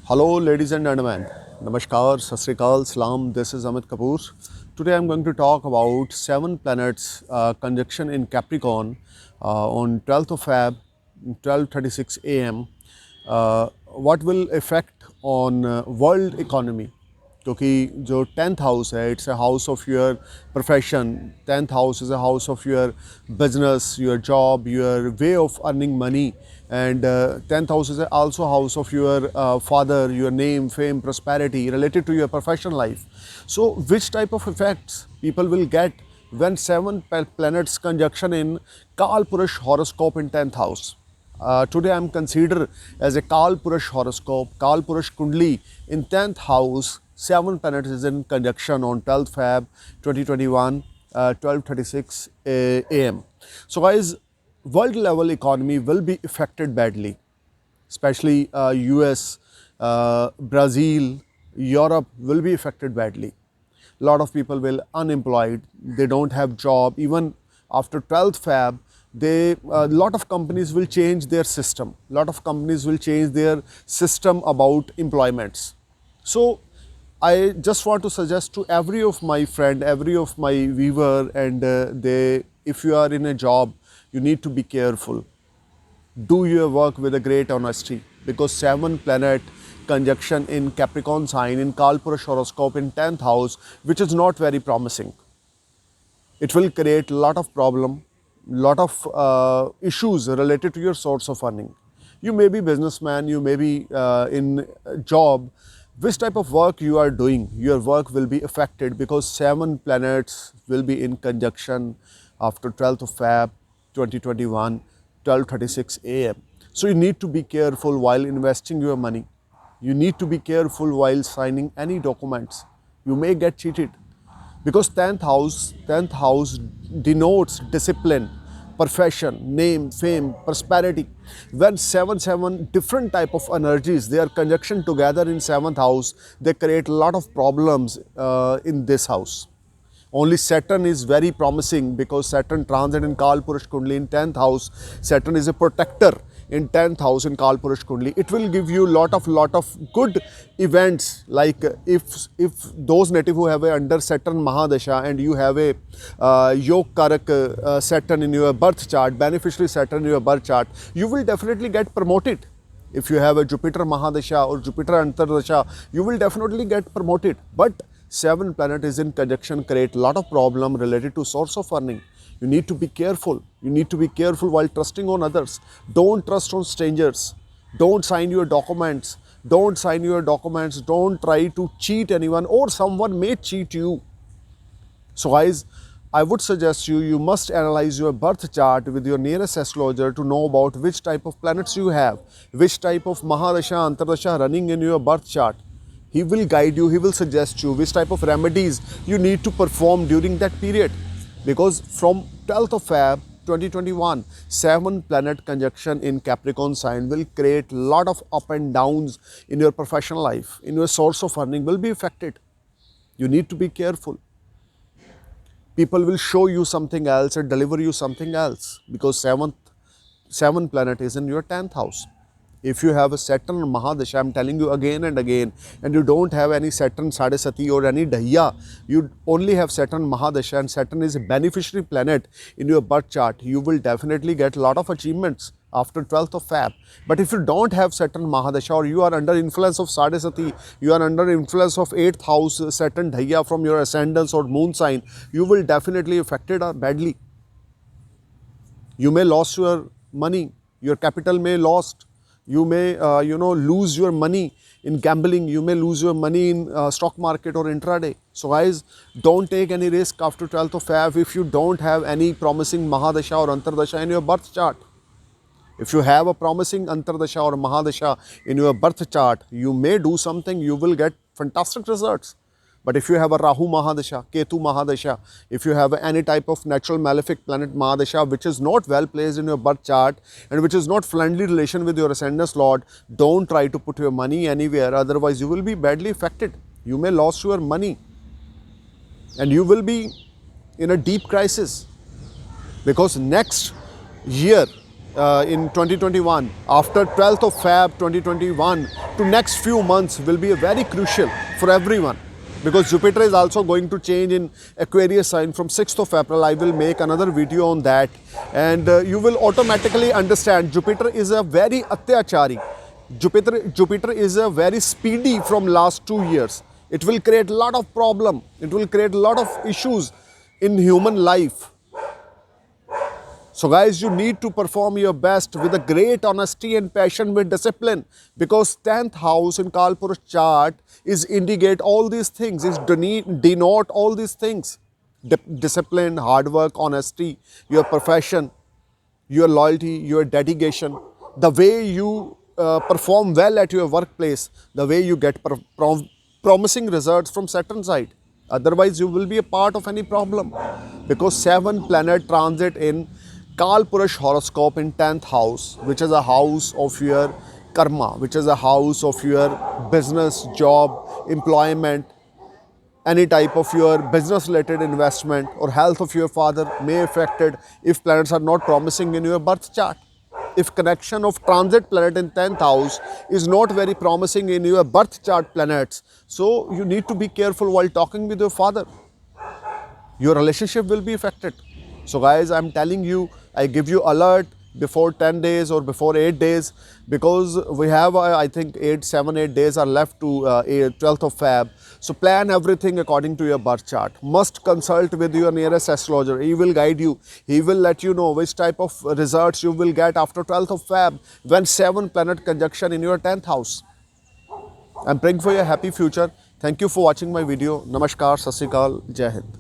Hello, ladies and gentlemen. Namaskar, Sat Sri Akal, Salam. This is Amit Kapoor. Today I'm going to talk about 7 planets conjunction in Capricorn on 12th of Feb, 12:36 a.m. What will affect on world economy? क्योंकि जो 10th house है it's a house of your profession. 10th house is a house of your business, your job, your way of earning money. And 10th house is also house of your father, your name, fame, prosperity related to your professional life. So which type of effects people will get when 7 planets conjunction in Kal Purush horoscope in 10th house? Today I am considered as a Kal Purush horoscope, Kal Purush Kundli in 10th house. 7 planets is in conjunction on 12th Feb 2021, 12:36 a.m. So guys, world level economy will be affected badly, especially US, Brazil, Europe will be affected badly. A lot of people will unemployed, they don't have job. Even after 12th Feb, a lot of companies will change their system. A lot of companies will change their system about employments. So I just want to suggest to every of my friend, every of my viewer, and if you are in a job, you need to be careful. Do your work with a great honesty, because 7 planet conjunction in Capricorn sign in Kalpurush horoscope in 10th house, which is not very promising. It will create a lot of problem, lot of issues related to your source of earning. You may be businessman, you may be in a job. Which type of work you are doing, your work will be affected, because 7 planets will be in conjunction after 12th of Feb 2021, 12:36 a.m. So you need to be careful while investing your money. You need to be careful while signing any documents. You may get cheated, because 10th house denotes discipline, profession, name, fame, prosperity. When 7 different type of energies, they are conjunction together in 7th house, they create a lot of problems in this house. Only Saturn is very promising, because Saturn transit in Kal Purush Kundli in 10th house. Saturn is a protector in 10th house in Kal Purush Kundli. It will give you lot of good events, like if those native who have a under Saturn Mahadasha and you have a Yog Karak Saturn in your birth chart, beneficiary Saturn in your birth chart, you will definitely get promoted. If you have a Jupiter Mahadasha or Jupiter Antardasha, you will definitely get promoted. But 7 planet is in conjunction, create a lot of problem related to source of earning. You need to be careful. You need to be careful while trusting on others. Don't trust on strangers. Don't sign your documents. Don't sign your documents. Don't try to cheat anyone, or someone may cheat you. So guys, I would suggest you must analyze your birth chart with your nearest astrologer to know about which type of planets you have, which type of Mahadasha, Antardasha running in your birth chart. He will guide you, he will suggest you which type of remedies you need to perform during that period. Because from 12th of Feb 2021, 7 planet conjunction in Capricorn sign will create a lot of up and downs in your professional life. In your source of earning will be affected. You need to be careful. People will show you something else and deliver you something else, because 7 planet is in your 10th house. If you have a Saturn Mahadasha, I am telling you again and again, and you don't have any Saturn Sadesati or any Dahiya, you only have Saturn Mahadasha, and Saturn is a beneficiary planet in your birth chart, you will definitely get a lot of achievements after 12th of Feb. But if you don't have Saturn Mahadasha, or you are under influence of Sadesati, you are under influence of 8th house Saturn Dahiya from your ascendants or moon sign, you will definitely affected badly. You may lose your money, your capital may lost. You may lose your money in gambling, you may lose your money in stock market or intraday. So guys, don't take any risk after 12th of Feb if you don't have any promising Mahadasha or Antardasha in your birth chart. If you have a promising Antardasha or Mahadasha in your birth chart, you may do something, you will get fantastic results. But if you have a Rahu Mahadasha, Ketu Mahadasha, if you have any type of natural malefic planet Mahadasha which is not well placed in your birth chart and which is not friendly relation with your ascendant lord, don't try to put your money anywhere, otherwise you will be badly affected. You may lose your money and you will be in a deep crisis, because next year in 2021. After 12th of Feb 2021 to next few months will be very crucial for everyone, because Jupiter is also going to change in Aquarius sign from 6th of April. I will make another video on that, and you will automatically understand Jupiter is a very atyachari. Jupiter is a very speedy from last 2 years. It will create a lot of problem. It will create a lot of issues in human life. So guys, you need to perform your best with a great honesty and passion, with discipline, because 10th house in Kalpurus chart is indicate all these things, is denote all these things. Discipline, hard work, honesty, your profession, your loyalty, your dedication, the way you perform well at your workplace, the way you get promising results from Saturn side. Otherwise, you will be a part of any problem, because 7 planet transit in Kalpurus horoscope in 10th house, which is a house of your karma, which is a house of your business, job, employment, any type of your business related investment, or health of your father may affected if planets are not promising in your birth chart. If connection of transit planet in 10th house is not very promising in your birth chart planets, so you need to be careful while talking with your father. Your relationship will be affected. So guys, I'm telling you, I give you alert before 10 days or before 8 days, because we have I think 8 days are left to 12th of Feb. So plan everything according to your birth chart. Must consult with your nearest astrologer. He will guide you. He will let you know which type of results you will get after 12th of Feb, when 7 planet conjunction in your 10th house. I'm praying for your happy future. Thank you for watching my video. Namaskar, Sat Sri Akal, Jai Hind.